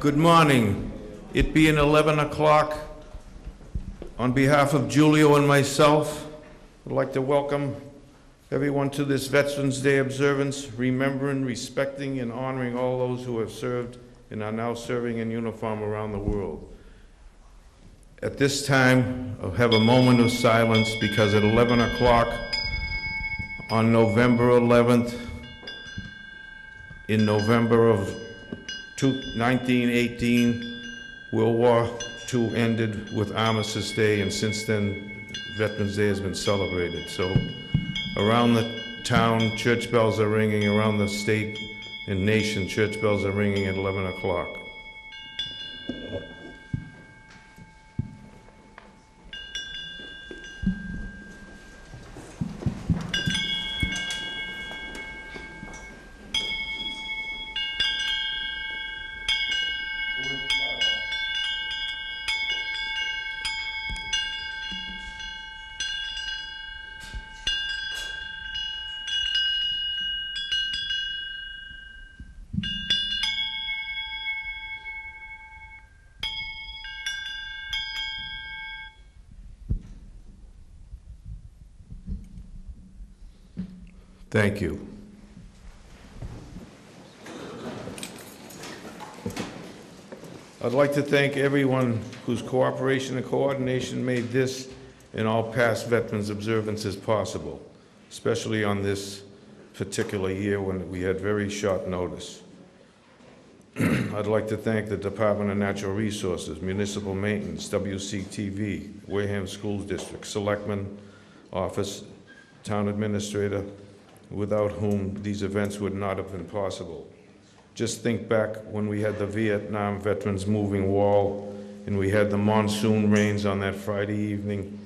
Good morning. It being 11 o'clock, on behalf of Julio and myself, I'd like to welcome everyone to this Veterans Day observance, remembering, respecting, and honoring all those who have served and are now serving in uniform around the world. At this time, I'll have a moment of silence because at 11 o'clock on November 11th, in November of 1918, World War II ended with Armistice Day, and since then, Veterans Day has been celebrated. So around the town, church bells are ringing. Around the state and nation, church bells are ringing at 11 o'clock. Thank you. I'd like to thank everyone whose cooperation and coordination made this and all past Veterans observances possible, especially on this particular year when we had very short notice. I'd like to thank the Department of Natural Resources, Municipal Maintenance, WCTV, Wareham Schools District, Selectman Office, Town Administrator, without whom these events would not have been possible. Just think back when we had the Vietnam Veterans Moving Wall and we had the monsoon rains on that Friday evening,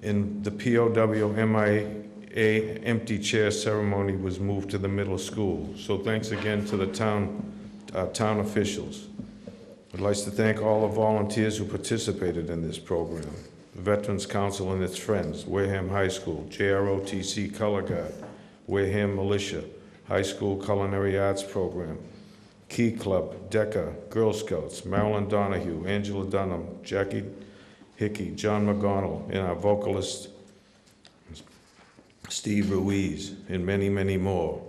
and the POW MIA empty chair ceremony was moved to the middle school. So thanks again to the town officials. I'd like to thank all the volunteers who participated in this program. The Veterans Council and its friends, Wareham High School, JROTC Color Guard, Wareham Militia, High School Culinary Arts Program, Key Club, DECA, Girl Scouts, Marilyn Donahue, Angela Dunham, Jackie Hickey, John McGonnell, and our vocalist, Steve Ruiz, and many, many more.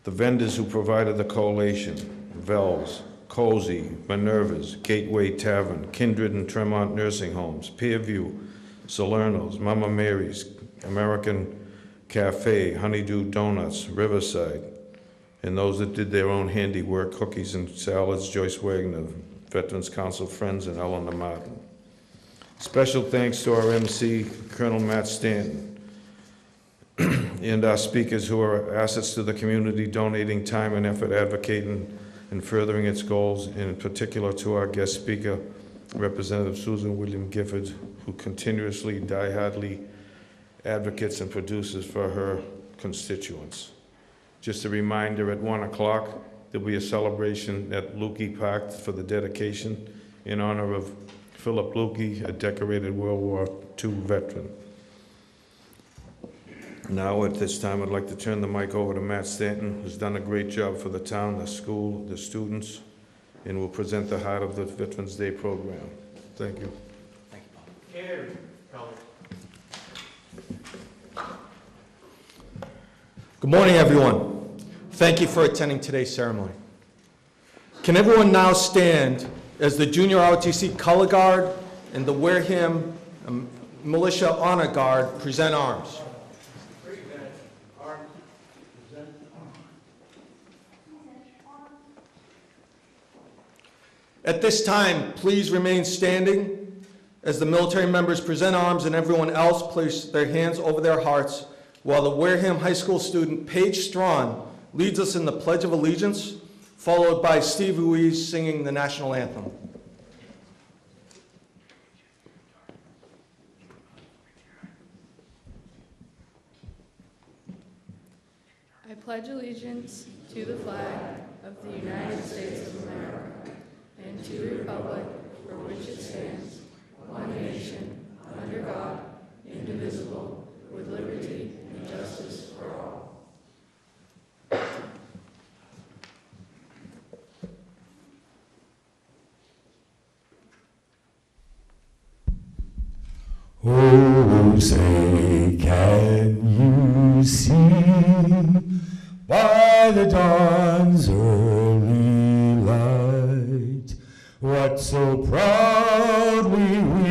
The vendors who provided the collation, Vels, Cozy, Minerva's, Gateway Tavern, Kindred and Tremont Nursing Homes, Peerview, Salerno's, Mama Mary's, American Cafe, Honeydew Donuts, Riverside, and those that did their own handiwork, cookies and salads, Joyce Wagner, Veterans Council friends, and Eleanor Martin. Special thanks to our MC, Colonel Matt Stanton, and our speakers who are assets to the community, donating time and effort, advocating and furthering its goals, and in particular to our guest speaker, Representative Susan William Gifford, who continuously, die-hardly advocates and produces for her constituents. Just a reminder, at 1 o'clock, there'll be a celebration at Lukey Park for the dedication in honor of Philip Lukey, a decorated World War II veteran. Now, at this time, I'd like to turn the mic over to Matt Stanton, who's done a great job for the town, the school, the students, and will present the heart of the Veterans Day program. Thank you. Thank you, Bob. Good morning, everyone. Thank you for attending today's ceremony. Can everyone now stand as the Junior ROTC Color Guard and the Wareham Militia Honor Guard present arms? At this time, please remain standing as the military members present arms and everyone else place their hands over their hearts while the Wareham High School student Paige Strawn leads us in the Pledge of Allegiance, followed by Steve Ruiz singing the national anthem. I pledge allegiance to the flag of the United States of America and to the republic for which it stands, one nation, under God, indivisible, with liberty and justice for all. Oh, say, can you see by the dawn's early light what so proudly we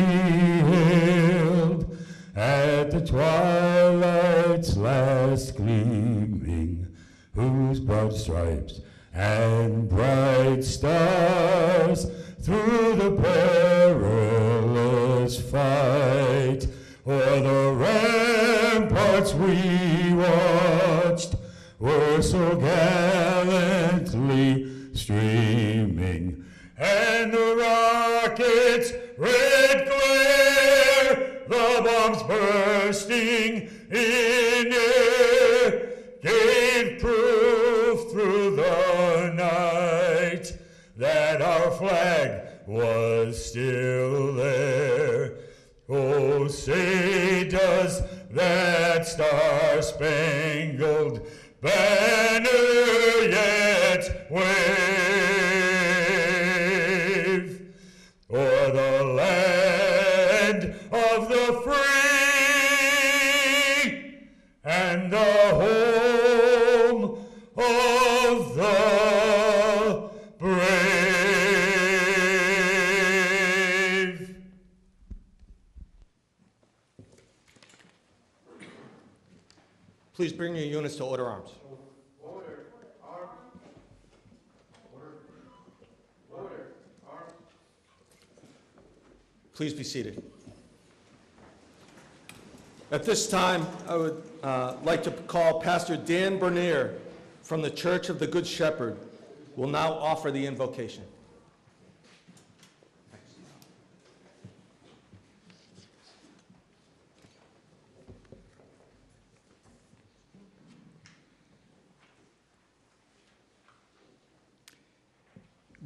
hailed at the twilight's last gleaming, whose broad stripes and bright stars through the perilous fight o'er the ramparts we watched were so gallantly streaming, and the rockets' red glare, the bombs bursting in air, gave proof through the night that our flag was still there. Oh, say does that star-spangled banner yet wave o'er the land of the free and the home of the brave? Please bring your units to order arms. Please be seated. At this time, I would like to call Pastor Dan Bernier from the Church of the Good Shepherd, who will now offer the invocation.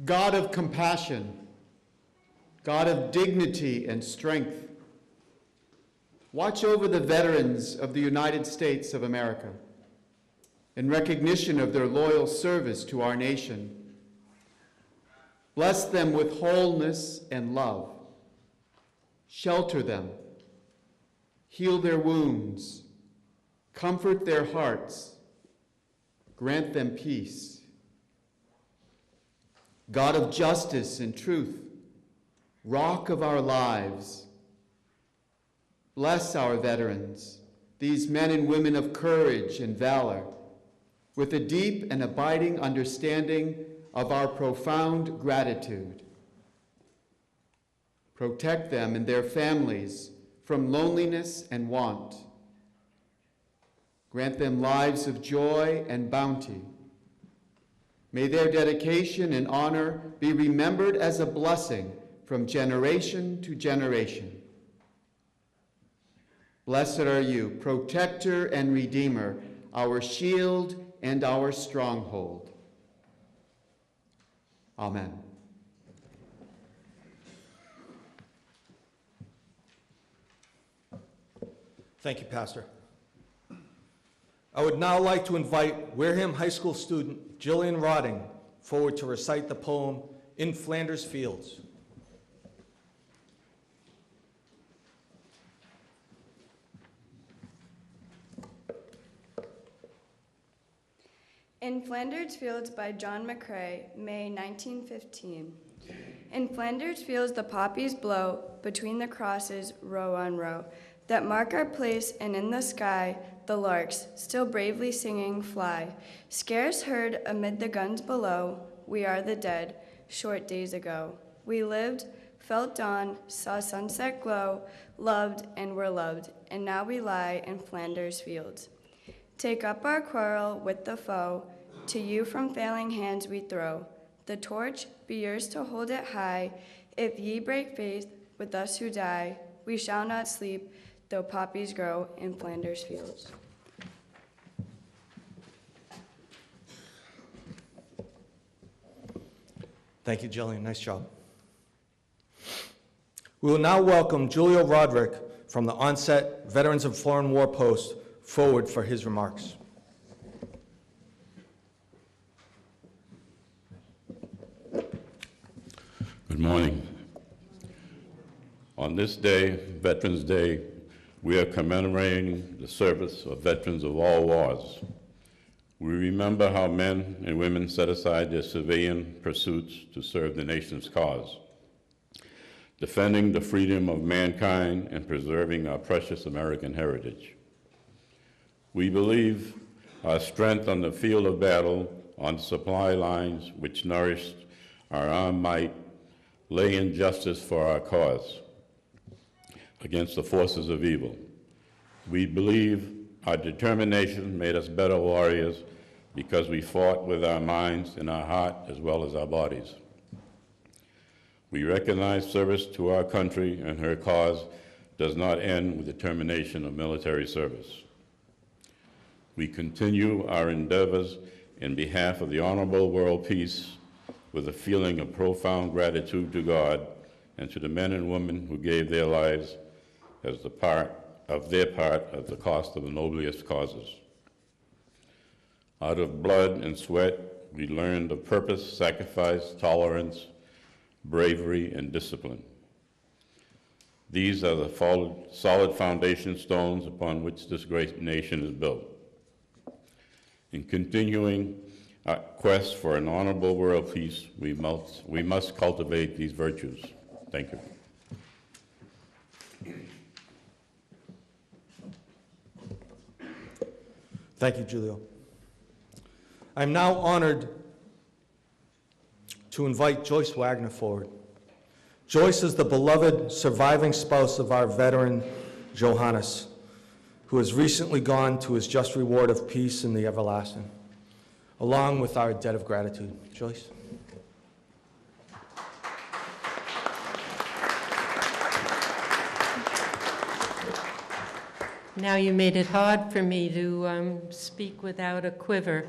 God of compassion, God of dignity and strength, watch over the veterans of the United States of America in recognition of their loyal service to our nation. Bless them with wholeness and love. Shelter them, heal their wounds, comfort their hearts, grant them peace. God of justice and truth, rock of our lives, bless our veterans, these men and women of courage and valor, with a deep and abiding understanding of our profound gratitude. Protect them and their families from loneliness and want. Grant them lives of joy and bounty. May their dedication and honor be remembered as a blessing from generation to generation. Blessed are you, protector and redeemer, our shield and our stronghold. Amen. Thank you, Pastor. I would now like to invite Wareham High School student Jillian Rodding forward to recite the poem In Flanders Fields. In Flanders Fields by John McCrae, May 1915. In Flanders Fields the poppies blow, between the crosses, row on row, that mark our place, and in the sky the larks, still bravely singing, fly. Scarce heard amid the guns below, we are the dead, short days ago. We lived, felt dawn, saw sunset glow, loved and were loved, and now we lie in Flanders Fields. Take up our quarrel with the foe, to you from failing hands we throw. The torch be yours to hold it high. If ye break faith with us who die, we shall not sleep, though poppies grow in Flanders Fields. Thank you, Jillian. Nice job. We will now welcome Julio Roderick from the Onset Veterans of Foreign War Post forward for his remarks. Good morning. On this day, Veterans Day, we are commemorating the service of veterans of all wars. We remember how men and women set aside their civilian pursuits to serve the nation's cause, defending the freedom of mankind and preserving our precious American heritage. We believe our strength on the field of battle, on supply lines which nourished our armed might, lay in justice for our cause against the forces of evil. We believe our determination made us better warriors because we fought with our minds and our heart as well as our bodies. We recognize service to our country and her cause does not end with the termination of military service. We continue our endeavors in behalf of the honorable world peace with a feeling of profound gratitude to God and to the men and women who gave their lives as their part of the cost of the noblest causes. Out of blood and sweat, we learned of purpose, sacrifice, tolerance, bravery, and discipline. These are the solid foundation stones upon which this great nation is built. In continuing our quest for an honorable world peace, we must cultivate these virtues. Thank you. Thank you, Julio. I'm now honored to invite Joyce Wagner forward. Joyce is the beloved surviving spouse of our veteran, Johannes, who has recently gone to his just reward of peace in the everlasting, along with our debt of gratitude. Joyce. Now you made it hard for me to speak without a quiver.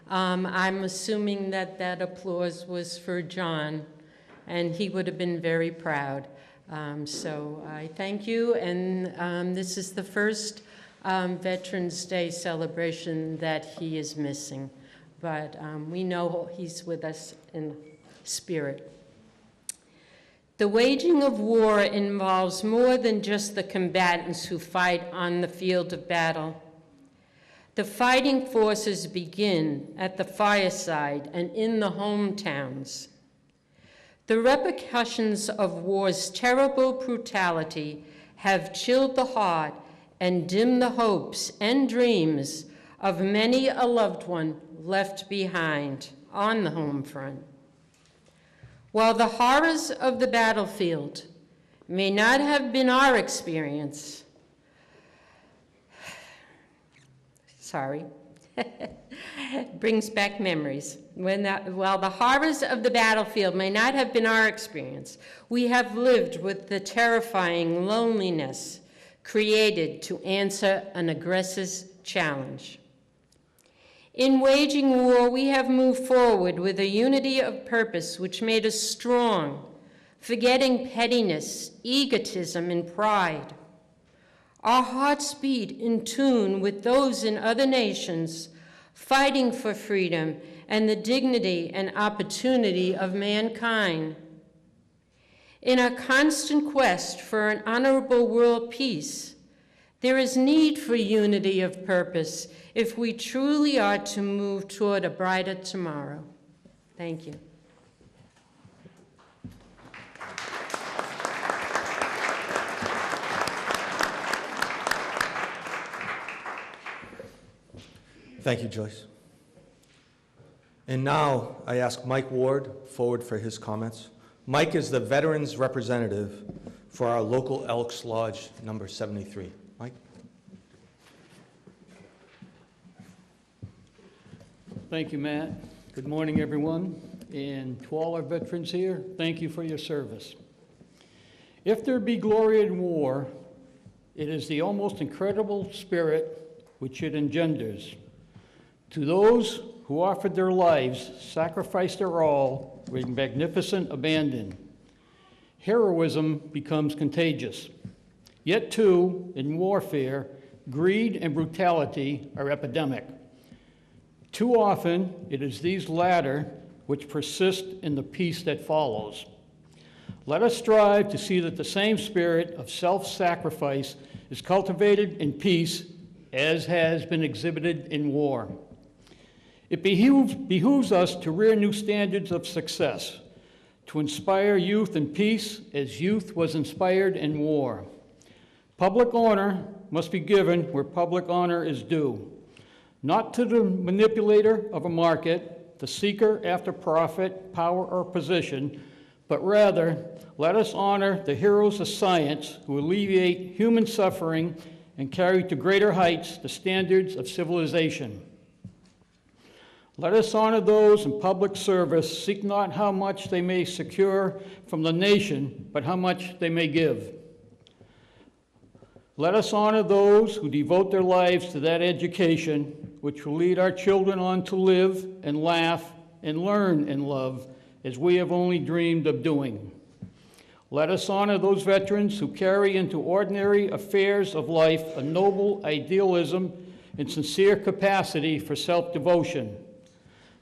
I'm assuming that that applause was for John, and he would have been very proud. So I thank you, and this is the first Veterans Day celebration that he is missing, but we know he's with us in spirit. The waging of war involves more than just the combatants who fight on the field of battle. The fighting forces begin at the fireside and in the hometowns. The repercussions of war's terrible brutality have chilled the heart and dimmed the hopes and dreams of many a loved one left behind on the home front. While the horrors of the battlefield may not have been our experience, brings back memories. While the horrors of the battlefield may not have been our experience, we have lived with the terrifying loneliness created to answer an aggressor's challenge. In waging war, we have moved forward with a unity of purpose which made us strong, forgetting pettiness, egotism, and pride. Our hearts beat in tune with those in other nations fighting for freedom and the dignity and opportunity of mankind. In our constant quest for an honorable world peace, there is need for unity of purpose if we truly are to move toward a brighter tomorrow. Thank you. Thank you, Joyce. And now I ask Mike Ward forward for his comments. Mike is the veterans representative for our local Elks Lodge number 73. Mike? Thank you, Matt. Good morning, everyone. And to all our veterans here, thank you for your service. If there be glory in war, it is the almost incredible spirit which it engenders. To those who offered their lives, sacrificed their all with magnificent abandon, heroism becomes contagious. Yet too, in warfare, greed and brutality are epidemic. Too often, it is these latter which persist in the peace that follows. Let us strive to see that the same spirit of self-sacrifice is cultivated in peace as has been exhibited in war. It behooves us to rear new standards of success, to inspire youth in peace as youth was inspired in war. Public honor must be given where public honor is due, not to the manipulator of a market, the seeker after profit, power, or position, but rather let us honor the heroes of science who alleviate human suffering and carry to greater heights the standards of civilization. Let us honor those in public service, seek not how much they may secure from the nation, but how much they may give. Let us honor those who devote their lives to that education, which will lead our children on to live and laugh and learn and love as we have only dreamed of doing. Let us honor those veterans who carry into ordinary affairs of life a noble idealism and sincere capacity for self-devotion.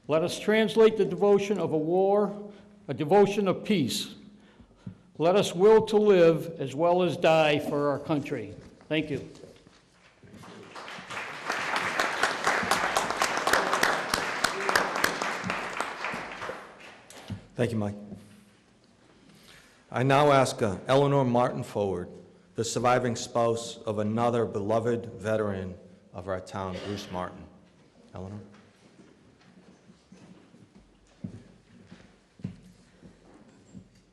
Let us translate the devotion of a war, a devotion of peace. Let us will to live as well as die for our country. Thank you. Thank you, Mike. I now ask Eleanor Martin Forward, the surviving spouse of another beloved veteran of our town, Bruce Martin. Eleanor.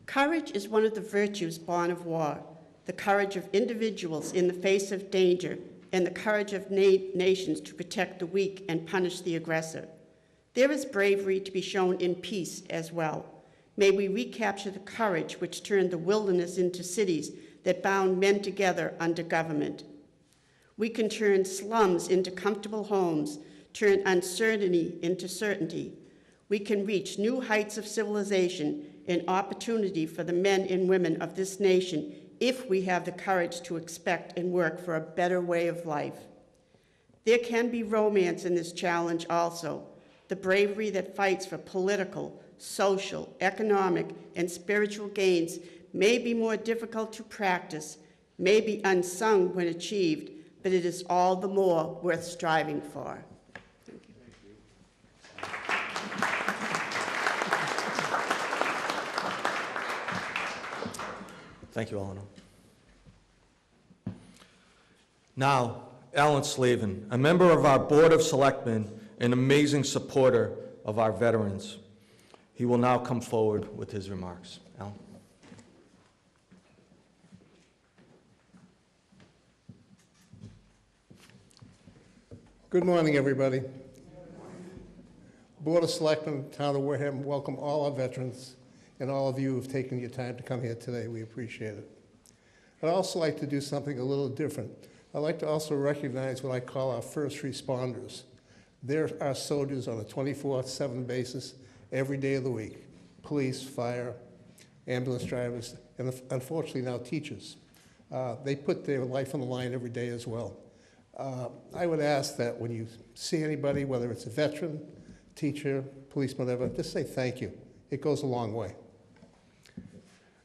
Courage is one of the virtues born of war, the courage of individuals in the face of danger, and the courage of nations to protect the weak and punish the aggressor. There is bravery to be shown in peace as well. May we recapture the courage which turned the wilderness into cities that bound men together under government. We can turn slums into comfortable homes, turn uncertainty into certainty. We can reach new heights of civilization and opportunity for the men and women of this nation if we have the courage to expect and work for a better way of life. There can be romance in this challenge also, the bravery that fights for political, social, economic, and spiritual gains may be more difficult to practice, may be unsung when achieved, but it is all the more worth striving for. Thank you. Thank you, Eleanor. Now, Alan Slavin, a member of our Board of Selectmen, an amazing supporter of our veterans. He will now come forward with his remarks. Alan. Good morning, everybody. Board of Selectmen, Town of Wareham, welcome all our veterans and all of you who have taken your time to come here today. We appreciate it. I'd also like to do something a little different. I'd like to also recognize what I call our first responders. They're our soldiers on a 24/7 basis every day of the week. Police, fire, ambulance drivers, and unfortunately now teachers. They put their life on the line every day as well. I would ask that when you see anybody, whether it's a veteran, teacher, policeman, whatever, just say thank you. It goes a long way.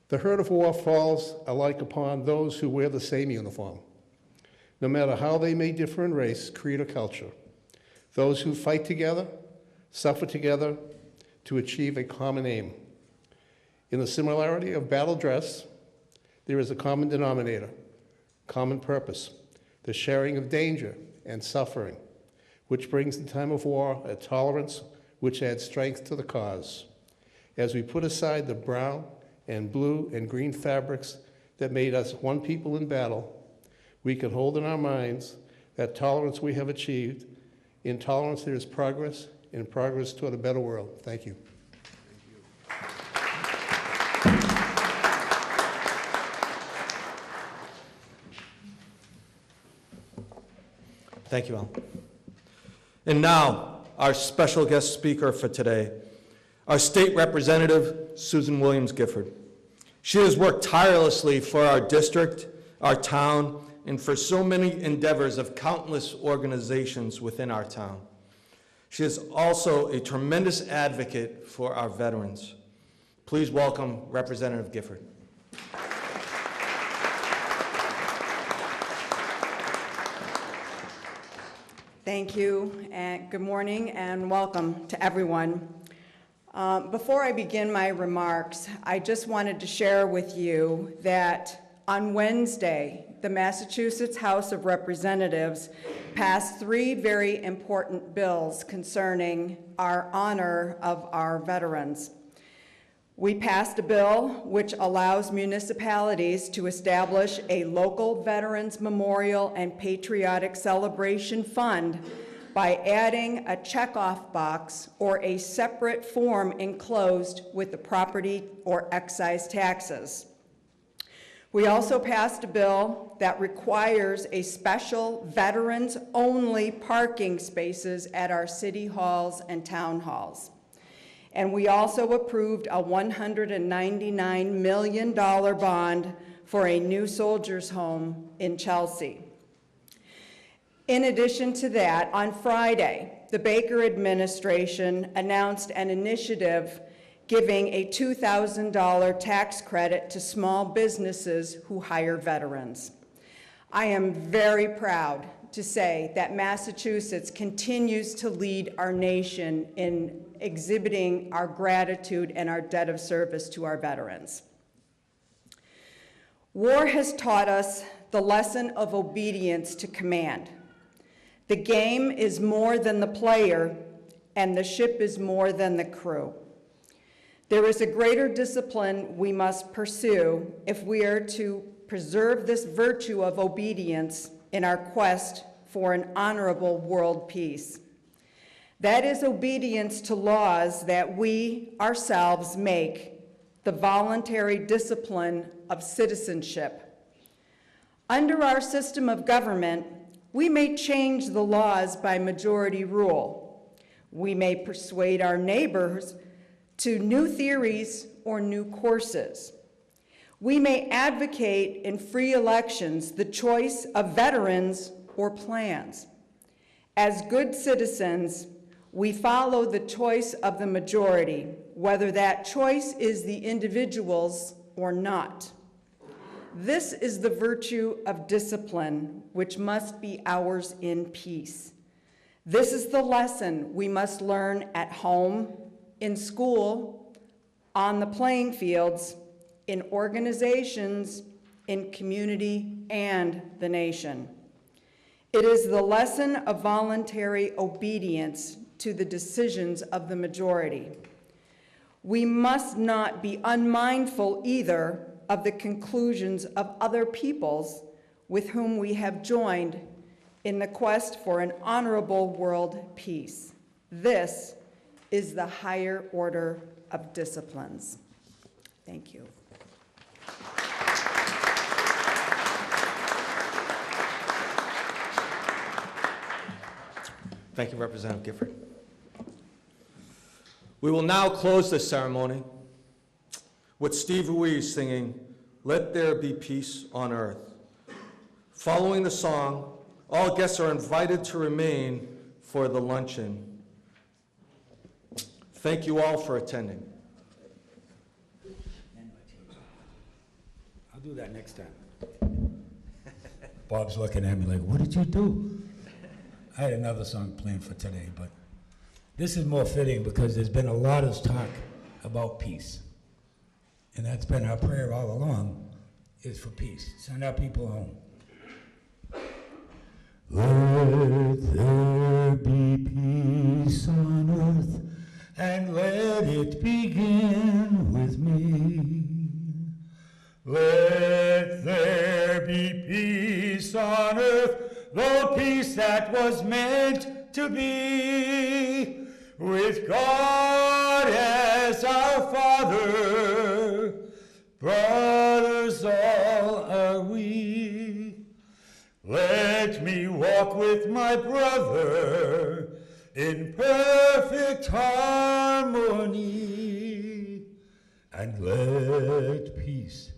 The hurt of war falls alike upon those who wear the same uniform, no matter how they may differ in race, creed, or culture. Those who fight together, suffer together to achieve a common aim. In the similarity of battle dress, there is a common denominator, common purpose, the sharing of danger and suffering, which brings in time of war a tolerance which adds strength to the cause. As we put aside the brown and blue and green fabrics that made us one people in battle, we can hold in our minds that tolerance we have achieved. In tolerance there is progress, and progress toward a better world. Thank you. Thank you, Al. And now, our special guest speaker for today, our State Representative, Susan Williams Gifford. She has worked tirelessly for our district, our town, and for so many endeavors of countless organizations within our town. She is also a tremendous advocate for our veterans. Please welcome Representative Gifford. Thank you, and good morning, and welcome to everyone. Before I begin my remarks, I just wanted to share with you that on Wednesday, the Massachusetts House of Representatives passed 3 very important bills concerning our honor of our veterans. We passed a bill which allows municipalities to establish a local Veterans Memorial and Patriotic Celebration Fund by adding a checkoff box or a separate form enclosed with the property or excise taxes. We also passed a bill that requires a special veterans-only parking spaces at our city halls and town halls. And we also approved a $199 million bond for a new soldiers' home in Chelsea. In addition to that, on Friday, the Baker administration announced an initiative giving a $2,000 tax credit to small businesses who hire veterans. I am very proud to say that Massachusetts continues to lead our nation in exhibiting our gratitude and our debt of service to our veterans. War has taught us the lesson of obedience to command. The game is more than the player, and the ship is more than the crew. There is a greater discipline we must pursue if we are to preserve this virtue of obedience in our quest for an honorable world peace. That is obedience to laws that we ourselves make, the voluntary discipline of citizenship. Under our system of government, we may change the laws by majority rule. We may persuade our neighbors to new theories or new courses. We may advocate in free elections the choice of veterans or plans. As good citizens, we follow the choice of the majority, whether that choice is the individual's or not. This is the virtue of discipline, which must be ours in peace. This is the lesson we must learn at home, in school, on the playing fields, in organizations, in community, and the nation. It is the lesson of voluntary obedience to the decisions of the majority. We must not be unmindful either of the conclusions of other peoples with whom we have joined in the quest for an honorable world peace. This is the higher order of disciplines. Thank you. Thank you, Representative Gifford. We will now close this ceremony with Steve Ruiz singing, "Let There Be Peace on Earth." Following the song, all guests are invited to remain for the luncheon. Thank you all for attending. I'll do that next time. Bob's looking at me like, what did you do? I had another song planned for today, but this is more fitting because there's been a lot of talk about peace. And that's been our prayer all along, is for peace. Send our people home. Let there be peace on earth, and let it begin with me. Let there be peace on earth, the peace that was meant to be, with God as our Father, brothers all are we. Let me walk with my brother in perfect harmony, and let peace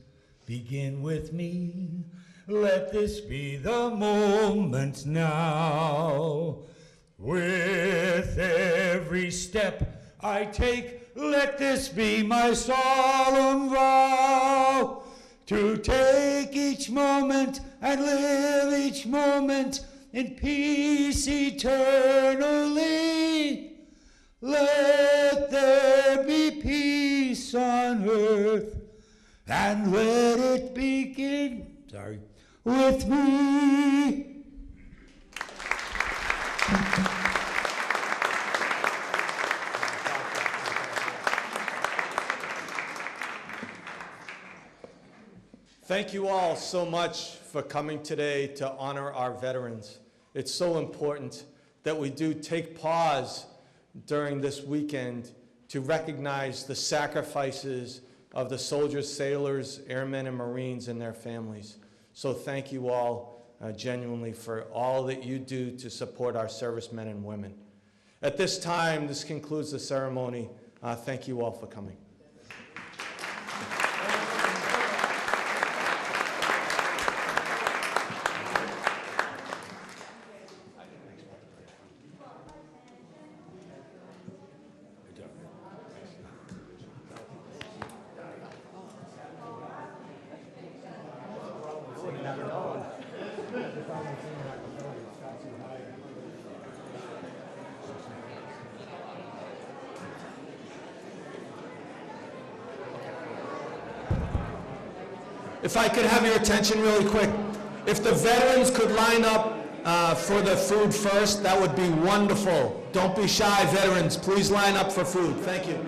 begin with me. Let this be the moment now. With every step I take, let this be my solemn vow. to take each moment and live each moment in peace eternally. Let there be peace on earth, and let it begin, with me. Thank you all so much for coming today to honor our veterans. It's so important that we do take pause during this weekend to recognize the sacrifices of the soldiers, sailors, airmen, and Marines and their families. So thank you all genuinely for all that you do to support our servicemen and women. At this time, this concludes the ceremony. Thank you all for coming. If I could have your attention really quick. If the veterans could line up for the food first, that would be wonderful. Don't be shy, veterans. Please line up for food. Thank you.